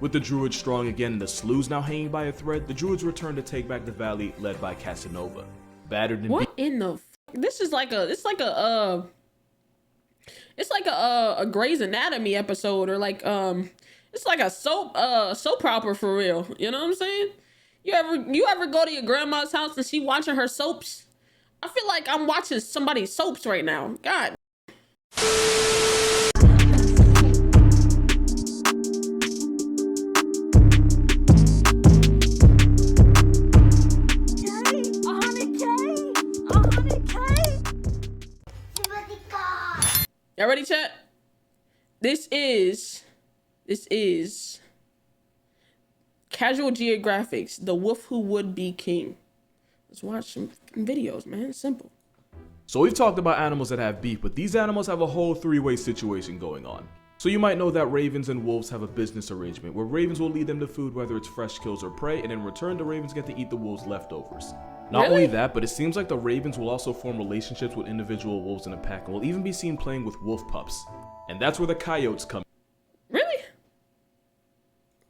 With the Druids strong again and the sloughs now hanging by a thread, the Druids return to take back the valley, led by Casanova. Battered and what in the this is like a it's like a Grey's Anatomy episode, or like it's like a soap opera for real. You know what I'm saying? You ever go to your grandma's house and she watching her soaps? I feel like I'm watching somebody's soaps right now. God. Y'all ready, chat? This is Casual Geographics, The Wolf Who Would Be King. Let's watch some videos, man. It's simple. So we've talked about animals that have beef, but these animals have a whole three-way situation going on. So you might know that ravens and wolves have a business arrangement where ravens will lead them to food, whether it's fresh kills or prey, and in return the ravens get to eat the wolves' leftovers. Not only that, but it seems like the ravens will also form relationships with individual wolves in a pack and will even be seen playing with wolf pups. And that's where the coyotes come. Really?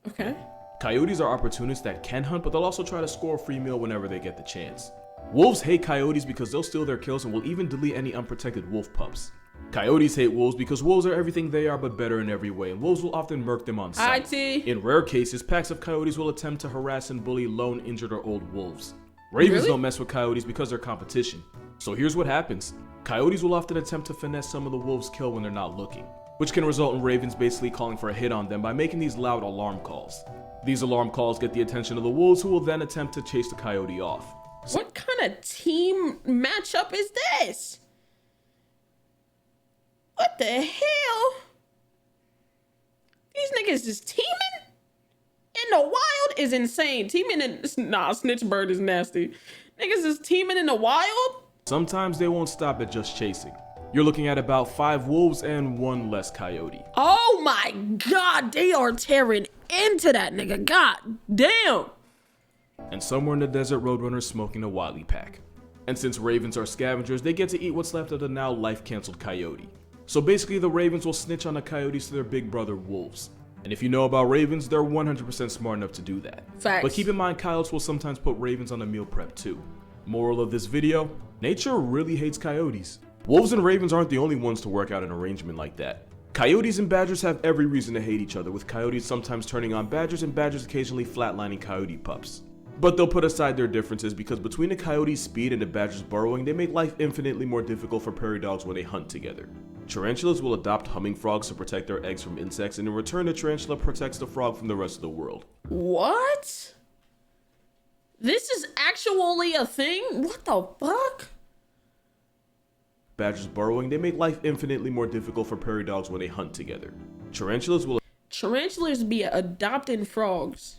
Okay. Coyotes are opportunists that can hunt, but they'll also try to score a free meal whenever they get the chance. Wolves hate coyotes because they'll steal their kills and will even delete any unprotected wolf pups. Coyotes hate wolves because wolves are everything they are but better in every way, and wolves will often murk them on sight. In rare cases, packs of coyotes will attempt to harass and bully lone, injured, or old wolves. Ravens don't mess with coyotes because they're competition. So here's what happens. Coyotes will often attempt to finesse some of the wolves' kill when they're not looking, which can result in ravens basically calling for a hit on them by making these loud alarm calls. These alarm calls get the attention of the wolves, who will then attempt to chase the coyote off. What kind of team matchup is this? What the hell? These niggas is teaming? In the wild is insane. Teaming in snitch bird is nasty. Niggas is teaming in the wild? Sometimes they won't stop at just chasing. You're looking at about 5 wolves and 1 less coyote. Oh my god, they are tearing into that nigga. God damn. And somewhere in the desert, roadrunners smoking a WAYYY pack. And since ravens are scavengers, they get to eat what's left of the now life-cancelled coyote. So basically the ravens will snitch on the coyotes to their big brother wolves. And if you know about ravens, they're 100% smart enough to do that. Facts. But keep in mind, coyotes will sometimes put ravens on a meal prep too. Moral of this video, nature really hates coyotes. Wolves and ravens aren't the only ones to work out an arrangement like that. Coyotes and badgers have every reason to hate each other, with coyotes sometimes turning on badgers and badgers occasionally flatlining coyote pups. But they'll put aside their differences because between the coyote's speed and the badger's burrowing, they make life infinitely more difficult for prairie dogs when they hunt together. Tarantulas will adopt humming frogs to protect their eggs from insects, and in return the tarantula protects the frog from the rest of the world. What? This is actually a thing? What the fuck? Badgers burrowing, they make life infinitely more difficult for prairie dogs when they hunt together. Tarantulas be adopting frogs.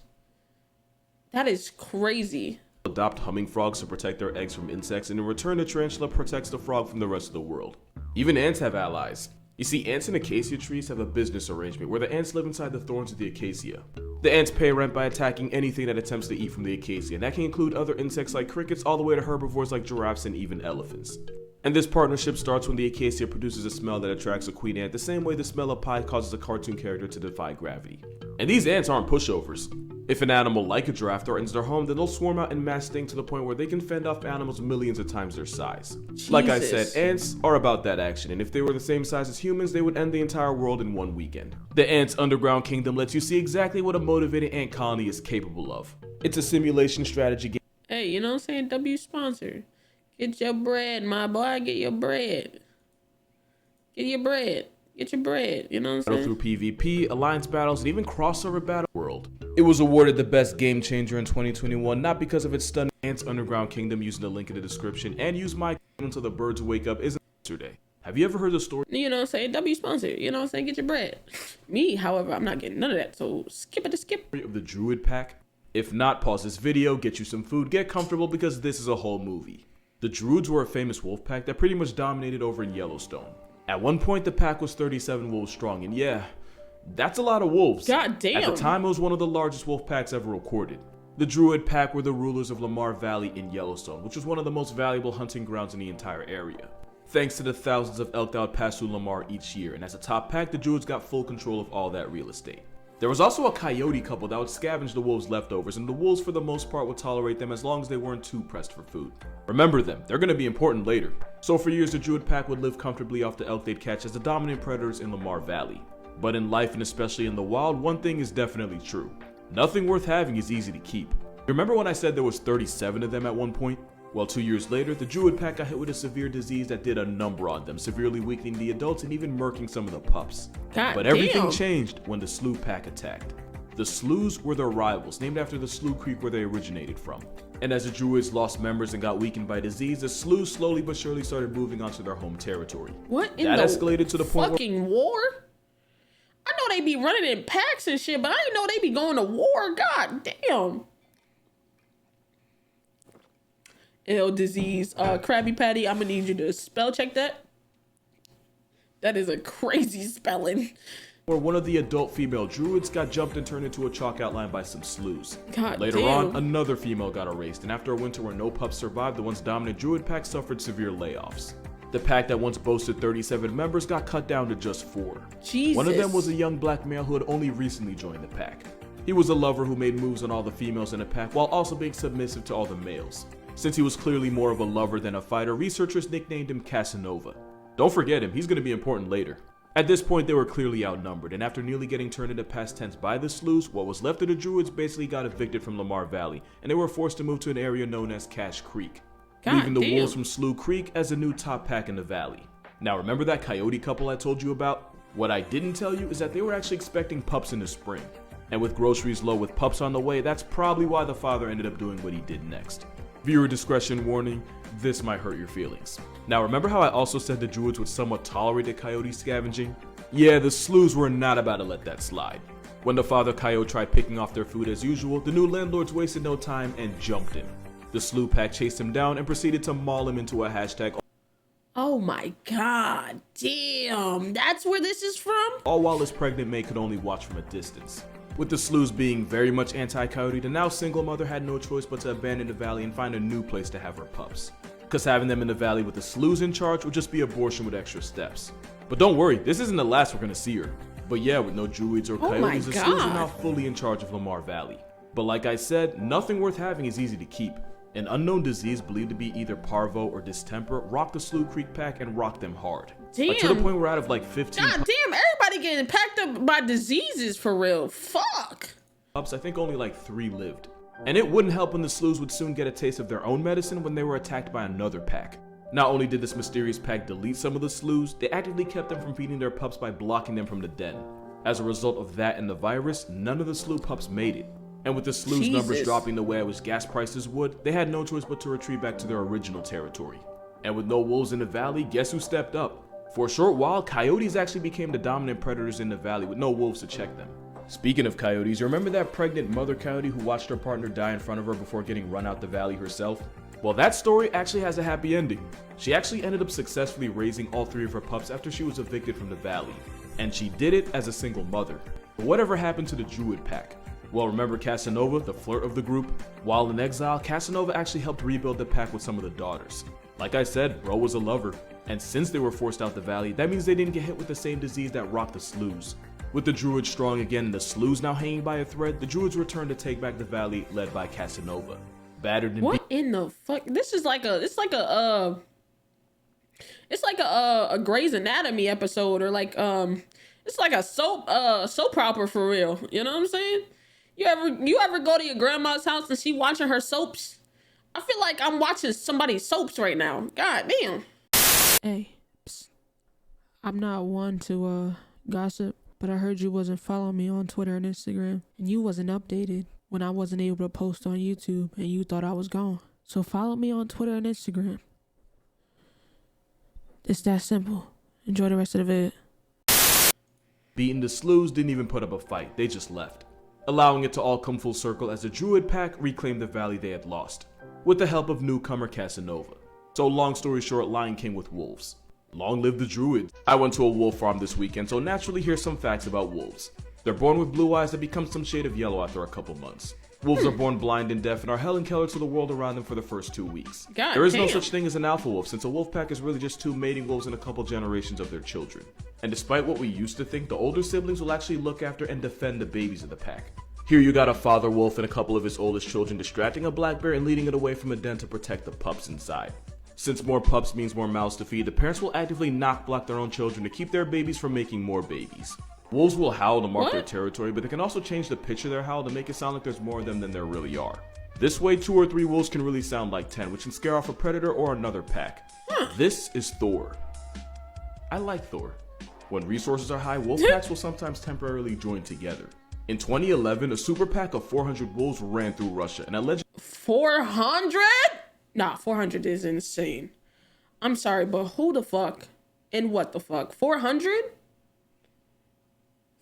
That is crazy. Adopt humming frogs to protect their eggs from insects, and in return the tarantula protects the frog from the rest of the world. Even ants have allies. You see, ants and acacia trees have a business arrangement where the ants live inside the thorns of the acacia. The ants pay rent by attacking anything that attempts to eat from the acacia, and that can include other insects like crickets all the way to herbivores like giraffes and even elephants. And this partnership starts when the acacia produces a smell that attracts a queen ant, the same way the smell of pie causes a cartoon character to defy gravity. And these ants aren't pushovers. If an animal like a giraffe threatens their home, then they'll swarm out en masse sting to the point where they can fend off animals millions of times their size. Jesus. Like I said, ants are about that action, and if they were the same size as humans, they would end the entire world in one weekend. The ants' underground kingdom lets you see exactly what a motivated ant colony is capable of. It's a simulation strategy game. Hey, you know what I'm saying? W sponsor. Get your bread, my boy. Get your bread. Get your bread. Get your bread. You know what I'm saying? Through PvP, alliance battles, and even crossover battle world. It was awarded the best game changer in 2021, not because of its stunning Ants Underground Kingdom, using the link in the description, and use my until the birds wake up isn't yesterday. Have you ever heard the story? You know what I'm saying? W sponsor. You know what I'm saying? Get your bread. Me, however, I'm not getting none of that. So skip it to skip. Of the Druid pack? If not, pause this video, get you some food, get comfortable, because this is a whole movie. The Druids were a famous wolf pack that pretty much dominated over in Yellowstone. At one point, the pack was 37 wolves strong, and yeah, that's a lot of wolves. God damn. At the time, it was one of the largest wolf packs ever recorded. The Druid pack were the rulers of Lamar Valley in Yellowstone, which was one of the most valuable hunting grounds in the entire area. Thanks to the thousands of elk that would pass through Lamar each year, and as a top pack, the Druids got full control of all that real estate. There was also a coyote couple that would scavenge the wolves' leftovers, and the wolves for the most part would tolerate them as long as they weren't too pressed for food. Remember them, they're going to be important later. So for years the Druid pack would live comfortably off the elk they'd catch as the dominant predators in Lamar Valley. But in life and especially in the wild, one thing is definitely true. Nothing worth having is easy to keep. Remember when I said there was 37 of them at one point? Well, 2 years later, the Druid pack got hit with a severe disease that did a number on them, severely weakening the adults and even murking some of the pups. But everything changed when the Slough pack attacked. The Sloughs were their rivals, named after the Slough Creek where they originated from. And as the Druids lost members and got weakened by disease, the Sloughs slowly but surely started moving onto their home territory. What in that the escalated to the point fucking war? I know they be running in packs and shit, but I didn't know they be going to war. God damn. Ill disease. Krabby Patty, I'm gonna need you to spell check that. That is a crazy spelling. Where one of the adult female druids got jumped and turned into a chalk outline by some sloughs. Later damn. on, another female got erased, and after a winter where no pups survived, the once dominant druid pack suffered severe layoffs. The pack that once boasted 37 members got cut down to just 4. Jesus. One of them was a young black male who had only recently joined the pack. He was a lover who made moves on all the females in the pack while also being submissive to all the males. Since he was clearly more of a lover than a fighter, researchers nicknamed him Casanova. Don't forget him, he's going to be important later. At this point, they were clearly outnumbered, and after nearly getting turned into past tense by the Sloughs, what was left of the Druids basically got evicted from Lamar Valley, and they were forced to move to an area known as Cache Creek, leaving the wolves from Slough Creek as the new top pack in the valley. Now remember that coyote couple I told you about? What I didn't tell you is that they were actually expecting pups in the spring. And with groceries low with pups on the way, that's probably why the father ended up doing what he did next. Viewer discretion warning, this might hurt your feelings. Now remember how I also said the Druids would somewhat tolerate the coyote scavenging? Yeah, the Sloughs were not about to let that slide. When the father coyote tried picking off their food as usual, the new landlords wasted no time and jumped him. The Slough pack chased him down and proceeded to maul him into a hashtag. Oh my god, damn, that's where this is from? All while his pregnant mate could only watch from a distance. With the Sloughs being very much anti-coyote, the now single mother had no choice but to abandon the valley and find a new place to have her pups. Cause having them in the valley with the Sloughs in charge would just be abortion with extra steps. But don't worry, this isn't the last we're gonna see her. But yeah, with no druids or coyotes, the Sloughs are now fully in charge of Lamar Valley. But like I said, nothing worth having is easy to keep. An unknown disease believed to be either parvo or distemper rocked the Slough Creek pack and rocked them hard. Damn. Like, to the point where out of like 15 God damn, everybody getting packed up by diseases for real. Fuck. pups, I think only like 3 lived. And it wouldn't help when the Sloughs would soon get a taste of their own medicine when they were attacked by another pack. Not only did this mysterious pack delete some of the Sloughs, they actively kept them from feeding their pups by blocking them from the den. As a result of that and the virus, none of the Slough pups made it. And with the Sloughs numbers dropping the way I wish gas prices would, they had no choice but to retreat back to their original territory. And with no wolves in the valley, guess who stepped up? For a short while, coyotes actually became the dominant predators in the valley with no wolves to check them. Speaking of coyotes, you remember that pregnant mother coyote who watched her partner die in front of her before getting run out the valley herself? Well, that story actually has a happy ending. She actually ended up successfully raising all 3 of her pups after she was evicted from the valley. And she did it as a single mother. But whatever happened to the Druid pack? Well, remember Casanova, the flirt of the group? While in exile, Casanova actually helped rebuild the pack with some of the daughters. Like I said, bro was a lover. And since they were forced out the valley, that means they didn't get hit with the same disease that rocked the Sloughs. With the Druids strong again and the Sloughs now hanging by a thread, the Druids returned to take back the valley, led by Casanova. Battered and what in the fuck? This is like a, it's like a Grey's Anatomy episode, or like it's like a soap opera for real. You know what I'm saying? You ever go to your grandma's house and she watching her soaps? I feel like I'm watching somebody's soaps right now. God damn. Hey, psst. I'm not one to gossip, but I heard you wasn't following me on Twitter and Instagram, and you wasn't updated when I wasn't able to post on YouTube, and you thought I was gone. So follow me on Twitter and Instagram. It's that simple. Enjoy the rest of the vid. Beating the Sloughs didn't even put up a fight, they just left. Allowing it to all come full circle as the Druid pack reclaimed the valley they had lost, with the help of newcomer Casanova. So long story short, Lion King with wolves. Long live the Druid. I went to a wolf farm this weekend, so naturally here's some facts about wolves. They're born with blue eyes that become some shade of yellow after a couple months. Wolves are born blind and deaf and are Helen Keller to the world around them for the first 2 weeks. There is no such thing as an alpha wolf, since a wolf pack is really just 2 mating wolves and a couple generations of their children. And despite what we used to think, the older siblings will actually look after and defend the babies of the pack. Here you got a father wolf and a couple of his oldest children distracting a black bear and leading it away from a den to protect the pups inside. Since more pups means more mouths to feed, the parents will actively knock block their own children to keep their babies from making more babies. Wolves will howl to mark their territory, but they can also change the pitch of their howl to make it sound like there's more of them than there really are. This way, 2 or 3 wolves can really sound like 10, which can scare off a predator or another pack. This is Thor. I like Thor. When resources are high, wolf packs will sometimes temporarily join together. In 2011, a super pack of 400 wolves ran through Russia, and allegedly 400? Nah, 400 is insane. I'm sorry, but who the fuck and what the fuck? 400?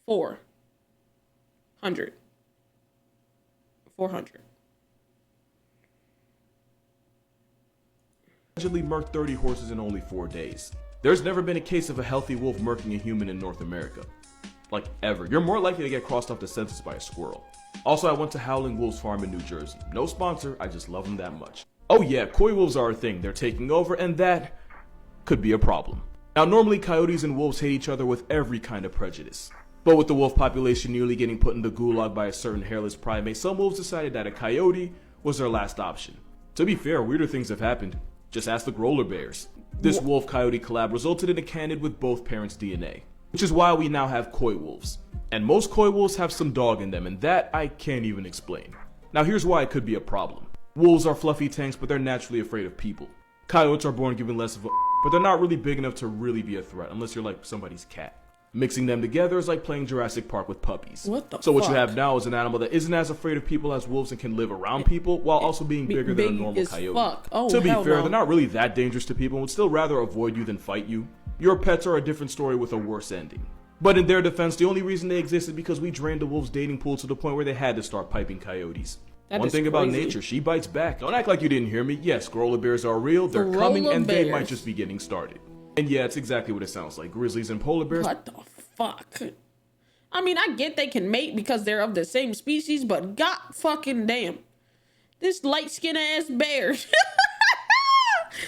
400. 400. allegedly murked 30 horses in only 4 days. There's never been a case of a healthy wolf murking a human in North America. Like, ever. You're more likely to get crossed off the census by a squirrel. Also, I went to Howling Wolves Farm in New Jersey. No sponsor, I just love them that much. Oh yeah, Coy Wolves are a thing. They're taking over, and that could be a problem. Now, normally coyotes and wolves hate each other with every kind of prejudice. But with the wolf population nearly getting put in the gulag by a certain hairless primate, some wolves decided that a coyote was their last option. To be fair, weirder things have happened. Just ask the Grolar Bears. This wolf-coyote collab resulted in a candid with both parents' DNA, which is why we now have Coy Wolves. And most Coy Wolves have some dog in them, and that I can't even explain. Now here's why it could be a problem. Wolves are fluffy tanks, but they're naturally afraid of people. Coyotes are born giving less of a but they're not really big enough to really be a threat, unless you're like somebody's cat. Mixing them together is like playing Jurassic Park with puppies. So what you have now is an animal that isn't as afraid of people as wolves and can live around people while also being bigger than a normal coyote. To be fair, they're not really that dangerous to people and would still rather avoid you than fight you. Your pets are a different story with a worse ending. But in their defense, the only reason they exist is because we drained the wolves' dating pool to the point where they had to start piping coyotes. One thing about nature, she bites back. Don't act like you didn't hear me. Yes, Grolar Bears are real, they're coming, and they might just be getting started. And yeah, it's exactly what it sounds like. Grizzlies and polar bears. What the fuck? I mean, I get they can mate because they're of the same species, but god fucking damn. This light-skinned ass bear.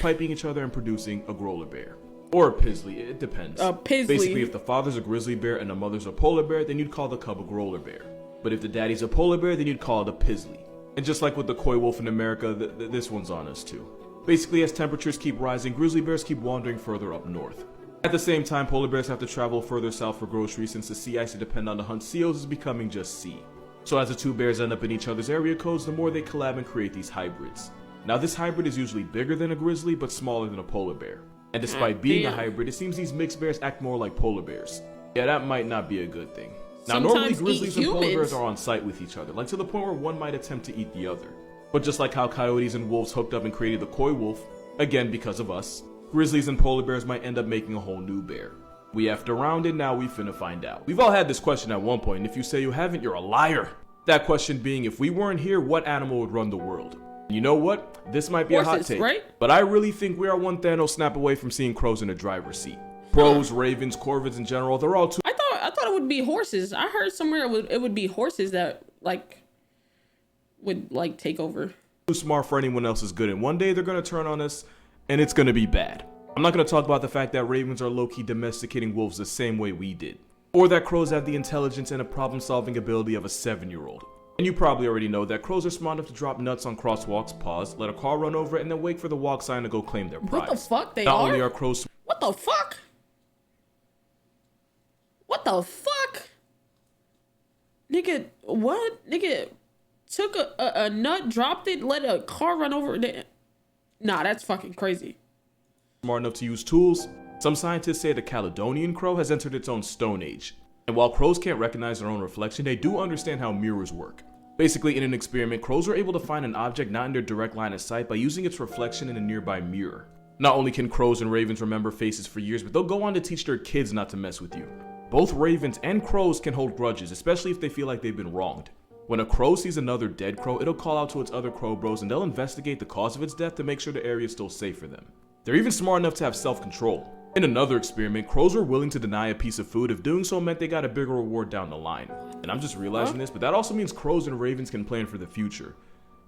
Piping each other and producing a Grolar Bear. Or a Pizzly, it depends. A Pizzly. Basically, if the father's a grizzly bear and the mother's a polar bear, then you'd call the cub a Grolar Bear. But if the daddy's a polar bear, then you'd call it a Pizzly. And just like with the Coy Wolf in America, this one's on us too. Basically, as temperatures keep rising, grizzly bears keep wandering further up north. At the same time, polar bears have to travel further south for groceries since the sea ice to depend on to hunt seals is becoming just sea. So as the two bears end up in each other's area codes, the more they collab and create these hybrids. Now this hybrid is usually bigger than a grizzly, but smaller than a polar bear. And despite being a hybrid, it seems these mixed bears act more like polar bears. Yeah, that might not be a good thing. Now normally grizzlies and polar bears are on sight with each other, like to the point where one might attempt to eat the other. But just like how coyotes and wolves hooked up and created the Coy Wolf, again because of us, grizzlies and polar bears might end up making a whole new bear. We effed around and now we finna find out. We've all had this question at one point, and if you say you haven't, you're a liar. That question being, if we weren't here, what animal would run the world? You know what? This might be a hot take, right? But I really think we are one Thanos snap away from seeing crows in a driver's seat. Crows, ravens, corvids in general, they're all too— I thought it would be horses. I heard somewhere it would be horses that would take over. Too smart for anyone else's good, and one day they're gonna turn on us and it's gonna be bad. I'm not gonna talk about the fact that ravens are low-key domesticating wolves the same way we did, or that crows have the intelligence and a problem-solving ability of a 7-year-old. And you probably already know that crows are smart enough to drop nuts on crosswalks, pause, let a car run over it, and then wait for the walk sign to go claim their prize. What the fuck? Not only are crows— What the fuck? What the fuck? Nigga, what? Nigga took a nut, dropped it, let a car run over it. Nah, that's fucking crazy. Smart enough to use tools. Some scientists say the Caledonian crow has entered its own stone age. And while crows can't recognize their own reflection, they do understand how mirrors work. Basically, in an experiment, crows are able to find an object not in their direct line of sight by using its reflection in a nearby mirror. Not only can crows and ravens remember faces for years, but they'll go on to teach their kids not to mess with you. Both ravens and crows can hold grudges, especially if they feel like they've been wronged. When a crow sees another dead crow, it'll call out to its other crow bros and they'll investigate the cause of its death to make sure the area is still safe for them. They're even smart enough to have self-control. In another experiment, crows were willing to deny a piece of food if doing so meant they got a bigger reward down the line. And I'm just realizing this, but that also means crows and ravens can plan for the future.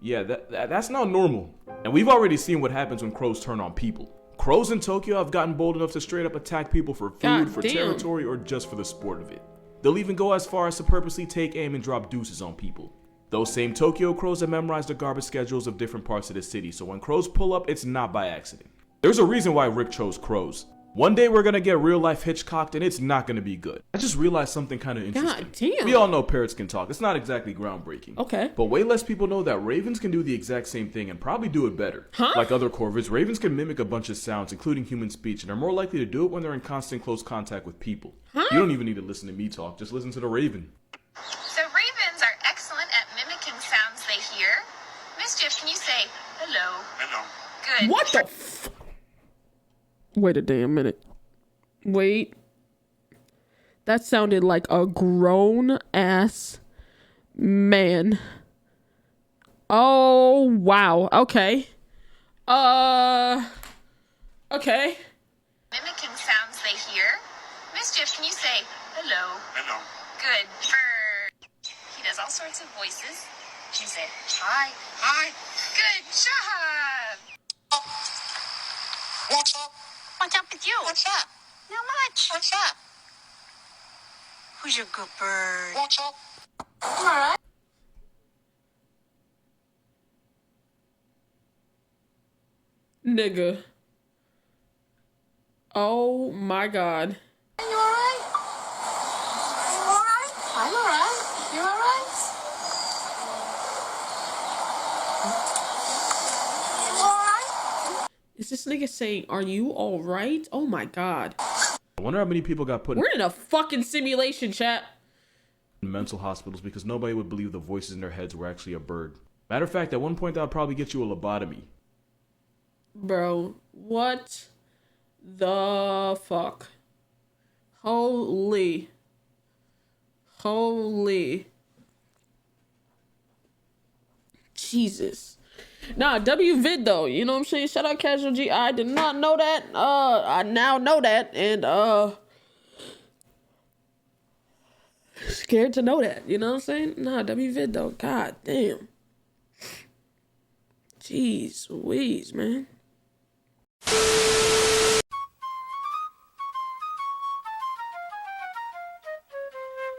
Yeah, that's not normal. And we've already seen what happens when crows turn on people. Crows in Tokyo have gotten bold enough to straight up attack people for food, for territory, or just for the sport of it. They'll even go as far as to purposely take aim and drop deuces on people. Those same Tokyo crows have memorized the garbage schedules of different parts of the city, so when crows pull up, it's not by accident. There's a reason why Rick chose crows. One day we're gonna get real life Hitchcocked and it's not gonna be good. I just realized something kind of interesting. God damn. We all know parrots can talk. It's not exactly groundbreaking. Okay. But way less people know that ravens can do the exact same thing and probably do it better. Huh? Like other corvids, ravens can mimic a bunch of sounds, including human speech, and are more likely to do it when they're in constant close contact with people. Huh? You don't even need to listen to me talk, just listen to the raven. So ravens are excellent at mimicking sounds they hear. Mischief, can you say hello? Hello. Good. What the f- Wait a damn minute. Wait. That sounded like a grown ass man. Oh, wow. Okay. Okay. Mimicking sounds they hear. Mischief, can you say hello? Hello. Good. He does all sorts of voices. Can you say hi? Hi. Good job. What's up? What's up with you? What's up? Not much. What's up? Who's your good bird? What's up? All right. Nigga. Oh my god. You all right? You all right? I'm all right. You all right? You all right? Is this nigga saying, are you alright? Oh my god. I wonder how many people got put We're in a fucking simulation, chat. in mental hospitals because nobody would believe the voices in their heads were actually a bird. Matter of fact, at one point that would probably get you a lobotomy. Bro, what the fuck? Holy. Jesus. Nah, WVid though, you know what I'm saying? Shout out Casual G. I did not know that. I now know that, and scared to know that, you know what I'm saying? Nah, WVid though. God damn. Jeez Louise, man.